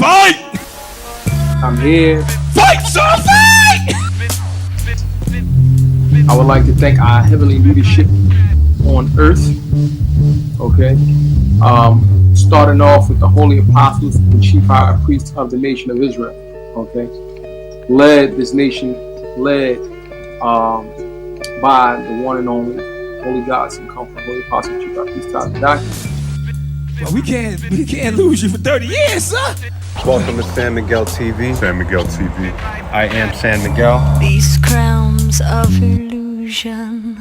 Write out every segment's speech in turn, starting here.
Fight! I'm here. Fight, son, fight! I would like to thank our heavenly leadership on earth. Okay. Starting off with the holy apostles and chief high priests of the nation of Israel. Okay. This nation led by the one and only holy God, and comfort, holy apostle, chief high priest Tazadaqyah. Well, we can't lose you for 30 years, son. Welcome to San Miguel TV. San Miguel TV. I am San Miguel. These crowns of illusion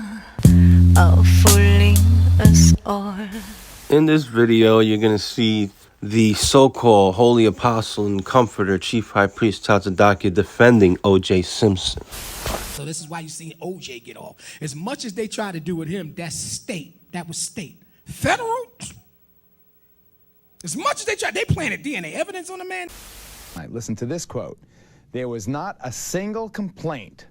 are fooling us all. In this video, you're going to see the so-called holy apostle and comforter, chief high priest Tazadaqyah, defending O.J. Simpson. So this is why you see O.J. get off. As much as they try to do with him, that's state. That was state. Federal? As much as they tried, they planted DNA evidence on the man. All right, listen to this quote. There was not a single complaint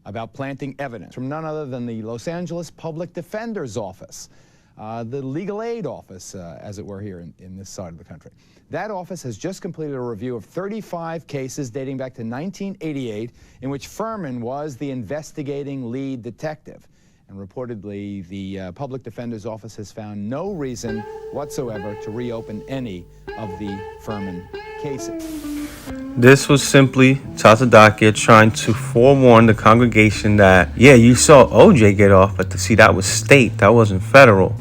about planting evidence from none other than the Los Angeles Public Defender's Office, the legal aid office, as it were, here in this side of the country. That office has just completed a review of 35 cases dating back to 1988 in which Furman was the investigating lead detective. And reportedly, the Public Defender's Office has found no reason whatsoever to reopen any of the Furman cases. This was simply Tazadaqyah trying to forewarn the congregation that, yeah, you saw O.J. get off, but see, that was state, that wasn't federal.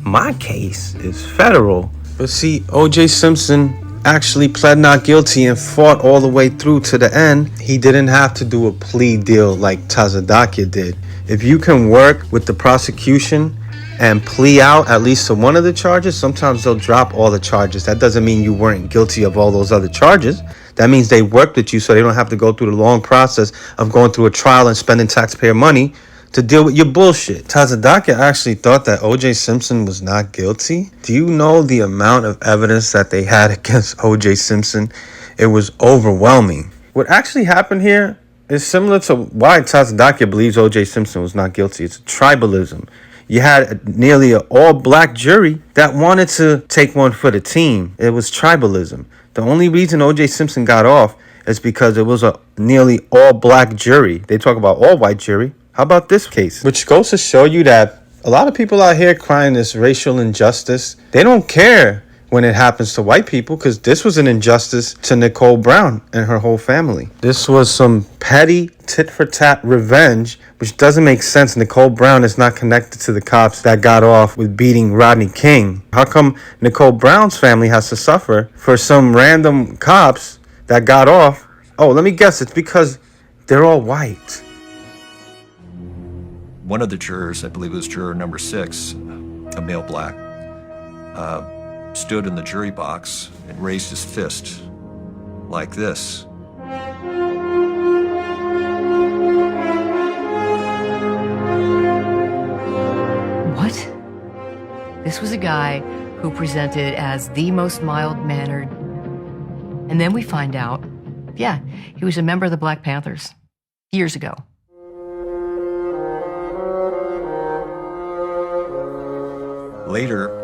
My case is federal. But see, O.J. Simpson actually pled not guilty and fought all the way through to the end. He didn't have to do a plea deal like Tazadaqyah did. If you can work with the prosecution and plea out at least to one of the charges, sometimes they'll drop all the charges. That doesn't mean you weren't guilty of all those other charges. That means they worked with you so they don't have to go through the long process of going through a trial and spending taxpayer money to deal with your bullshit. Tazadaqyah actually thought that O.J. Simpson was not guilty. Do you know the amount of evidence that they had against O.J. Simpson? It was overwhelming. What actually happened here is similar to why Tazadaqyah believes O.J. Simpson was not guilty. It's tribalism. You had nearly an all-black jury that wanted to take one for the team. It was tribalism. The only reason O.J. Simpson got off is because it was a nearly all-black jury. They talk about all-white jury. How about this case? Which goes to show you that a lot of people out here crying this racial injustice, they don't care when it happens to white people, because this was an injustice to Nicole Brown and her whole family. This was some petty tit-for-tat revenge, which doesn't make sense. Nicole Brown is not connected to the cops that got off with beating Rodney King. How come Nicole Brown's family has to suffer for some random cops that got off? Oh, let me guess, it's because they're all white. One of the jurors, I believe it was juror number 6, a male black, stood in the jury box and raised his fist like this. What? This was a guy who presented as the most mild-mannered, and then we find out, yeah, he was a member of the Black Panthers years ago. Later,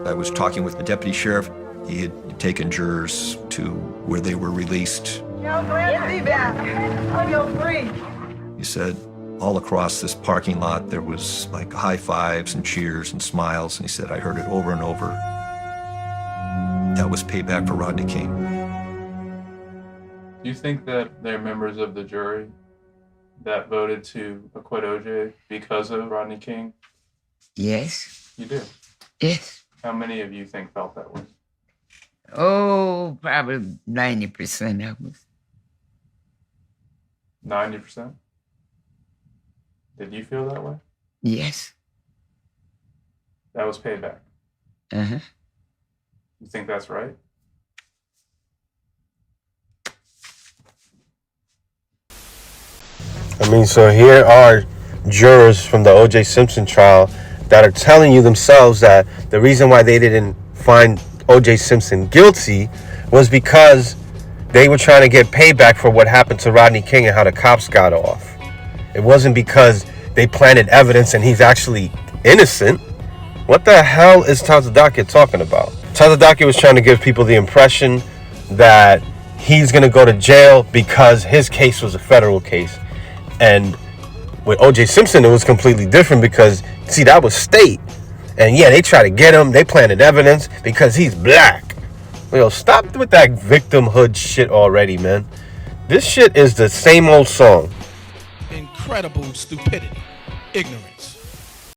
I was talking with the deputy sheriff. He had taken jurors to where they were released. He said all across this parking lot there was like high fives and cheers and smiles, and he said I heard it over and over. That was payback for Rodney King. Do you think that they're members of the jury that voted to acquit O.J. because of Rodney King? Yes. You do? Yes. How many of you think felt that way? Oh, probably 90% of us. 90%? Did you feel that way? Yes. That was payback? Uh-huh. You think that's right? I mean, so here are jurors from the O.J. Simpson trial that are telling you themselves that the reason why they didn't find O.J. Simpson guilty was because they were trying to get payback for what happened to Rodney King and how the cops got off. It wasn't because they planted evidence and he's actually innocent. What the hell is Tazadaqyah talking about? Tazadaqyah was trying to give people the impression that he's gonna go to jail because his case was a federal case. And with O.J. Simpson, it was completely different because, see, that was state. And yeah, they try to get him. They planted evidence because he's black. Yo, stop with that victimhood shit already, man. This shit is the same old song. Incredible stupidity, ignorance.